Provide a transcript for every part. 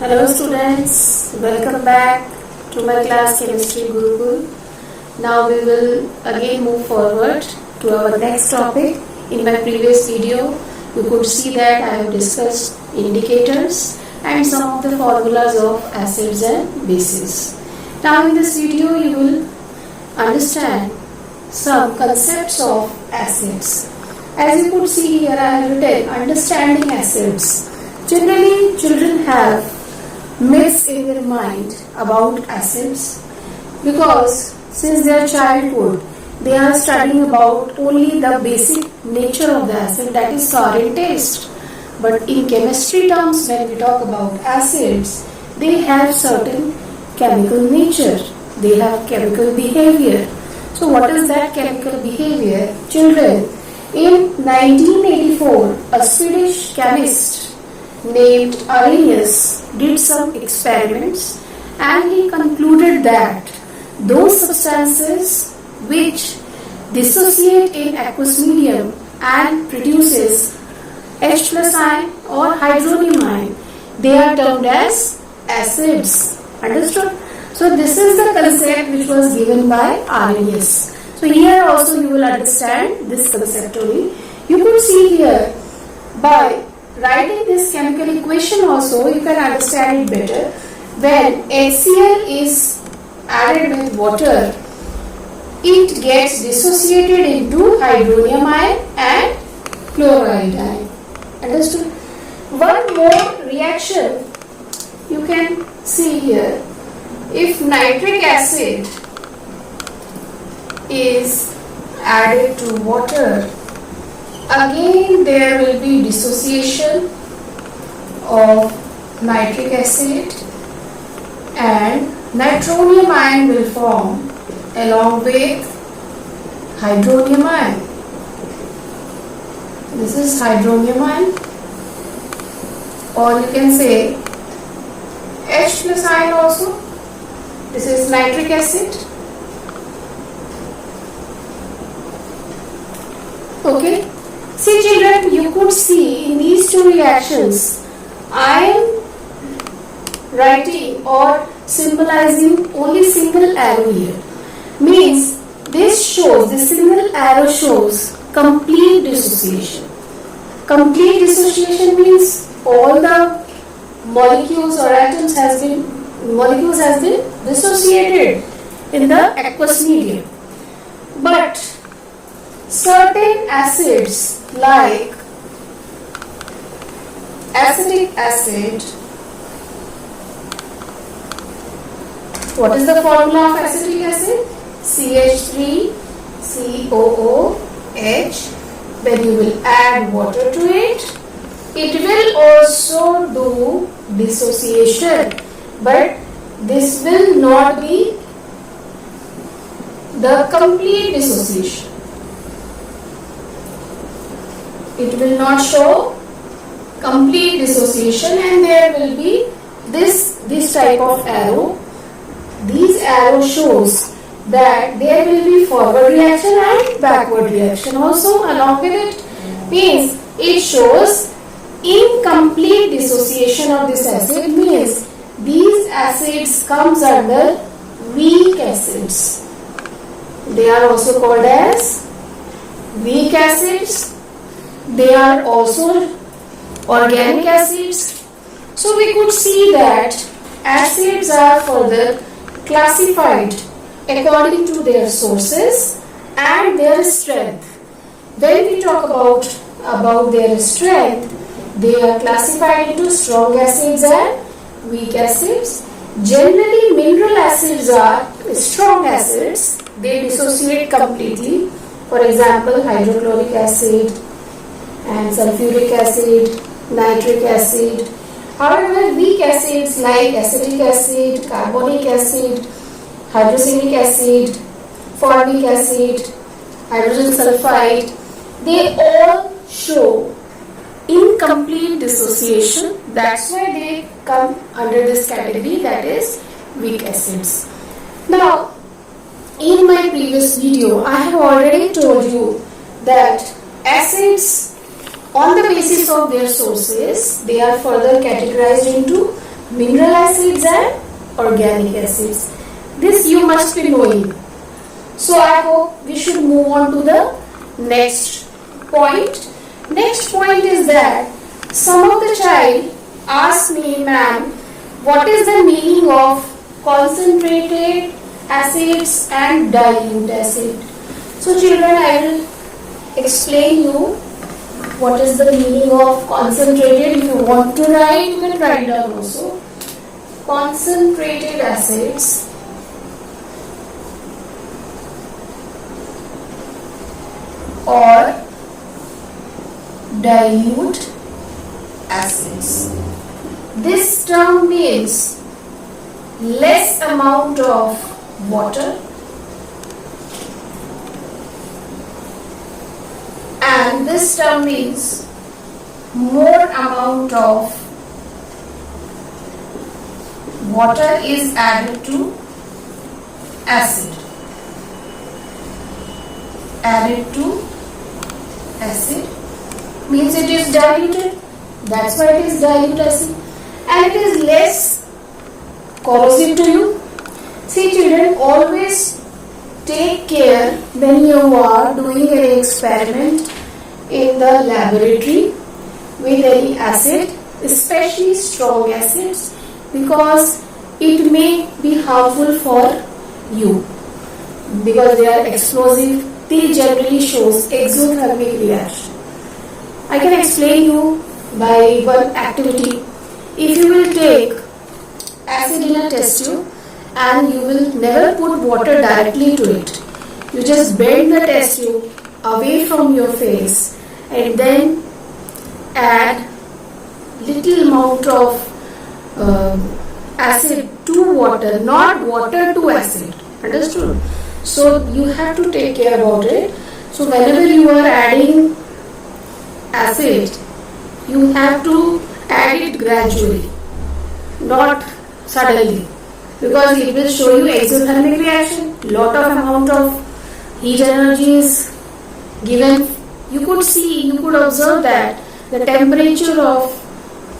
Hello students, welcome back to my class Chemistry Gurukul. Now we will again move forward to our next topic. In my previous video, you could see that I have discussed indicators and some of the formulas of acids and bases. Now in this video, you will understand some concepts of acids. As you could see here, I have written understanding acids. Generally, children have myths in their mind about acids because since their childhood they are studying about only the basic nature of the acid, that is sour in taste. But in chemistry terms, when we talk about acids, they have certain chemical nature, they have chemical behavior. So what is that chemical behavior? Children, in 1984, a Swedish chemist named Arrhenius did some experiments and he concluded that those substances which dissociate in aqueous medium and produces H plus ion or hydronium ion, they are termed as acids. Understood? So this is the concept which was given by Arrhenius. So here also you will understand this conceptually. You could see here by writing this chemical equation also you can understand it better. When HCl is added with water, it gets dissociated into hydronium ion and chloride ion. Understood? One more reaction you can see here. If nitric acid is added to water, again there will be dissociation of nitric acid and nitronium ion will form along with hydronium ion. This is hydronium ion, or you can say H plus ion also. This is nitric acid. Okay. See children, you could see in these two reactions, I am writing or symbolizing only single arrow here. Means this single arrow shows complete dissociation. Complete dissociation means all the molecules or atoms has been dissociated in the aqueous medium. But certain acids like acetic acid, what is the formula of acetic acid? CH3COOH. When you will add water to it, it will also do dissociation, but this will not be the complete dissociation. It will not show complete dissociation and there will be this type of arrow. These arrows shows that there will be forward reaction and backward reaction also along with it. Means it shows incomplete dissociation of this acid, means these acids comes under weak acids. They are also called as weak acids. They are also organic acids. So we could see that acids are further classified according to their sources and their strength. When we talk about their strength, they are classified into strong acids and weak acids. Generally, mineral acids are strong acids. They dissociate completely. For example, hydrochloric acid and sulfuric acid, nitric acid. However, weak acids like acetic acid, carbonic acid, hydrochloric acid, formic acid, hydrogen sulfide, they all show incomplete dissociation. That's why they come under this category, that is weak acids. Now, in my previous video, I have already told you that acids, on the basis of their sources, they are further categorized into mineral acids and organic acids. This you must be knowing. So I hope we should move on to the next point. Next point is that some of the child asked me, ma'am, what is the meaning of concentrated acids and dilute acid? So children, I will explain you what is the meaning of concentrated. If you want to write, you can write down also. Concentrated acids or dilute acids. This term means less amount of water and this term means more amount of water is added to acid. Added to acid means it is diluted. That's why it is dilute acid, and it is less corrosive to you. See children, always take care when you are doing an experiment in the laboratory with any acid, especially strong acids, because it may be harmful for you because they are explosive. They generally shows exothermic reaction. I can explain you by one activity. If you will take acid in a test tube and you will never put water directly to it, you just bend the test tube away from your face and then add little amount of acid to water, not water to acid. Understood? So you have to take care about it. So whenever you are adding acid, you have to add it gradually, not suddenly, because it will show you exothermic reaction. Lot of amount of heat energy is given. You could see, you could observe that the temperature of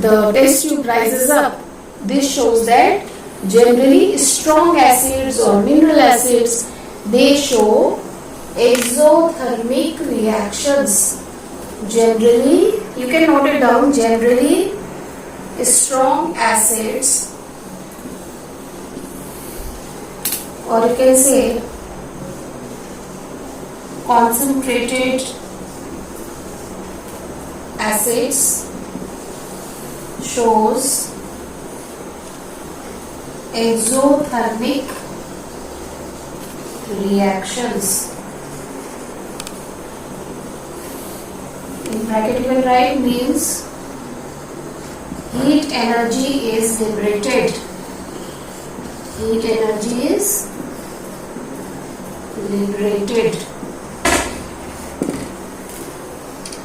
the test tube rises up. This shows that generally strong acids or mineral acids, they show exothermic reactions. Generally, you can note it down, generally strong acids, or you can say concentrated acids shows exothermic reactions. In bracket you can write means heat energy is liberated. Heat energy is liberated.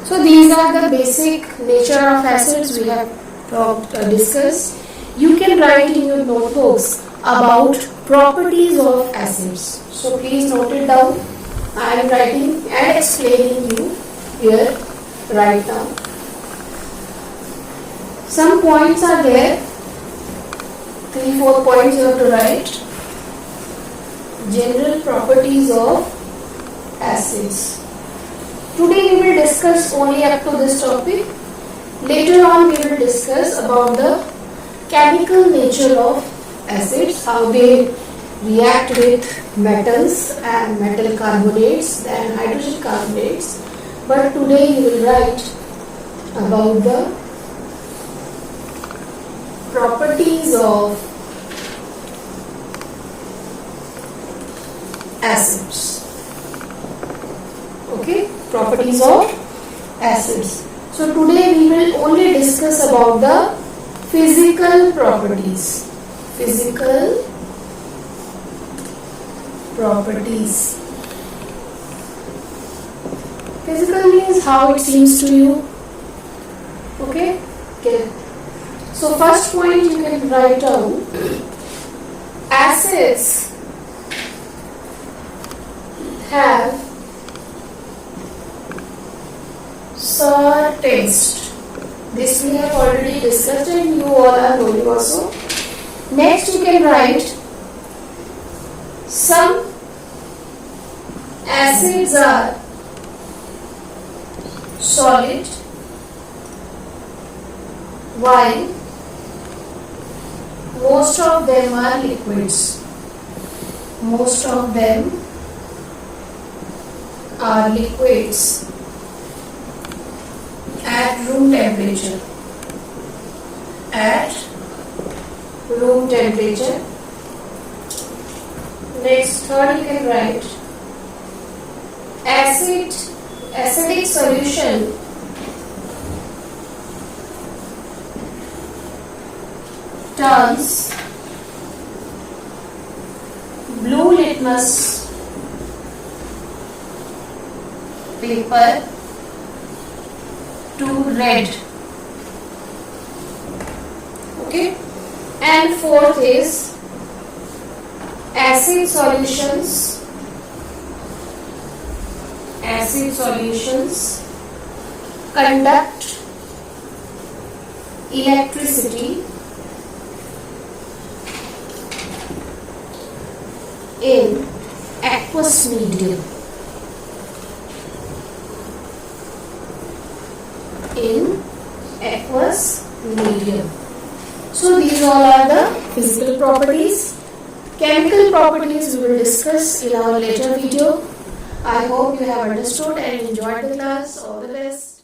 So these are the basic nature of acids we have discussed. You can write in your notebooks about properties of acids. So please note it down. I am writing and explaining you here right now. Some points are there. 3-4 points you have to write. General properties of acids. Today we will discuss only up to this topic. Later on we will discuss about the chemical nature of acids, how they react with metals and metal carbonates and hydrogen carbonates. But today you will write about the properties of acids. Okay, properties of acids. So today we will only discuss about the physical properties. Physical properties. Physical means how it seems to you. Okay? Okay. So first point you can write down. Acids have sour taste. This we have already discussed and you all are knowing also. Next you can write some acids are solid while most of them are liquids. Most of them are liquids at room temperature. At room temperature. Next, third you can write acidic solution turns blue litmus paper to red. Okay, and fourth is acid solutions conduct electricity in aqueous medium. So these all are the physical properties. Chemical properties we will discuss in our later video. I hope you have understood and enjoyed the class. All the best.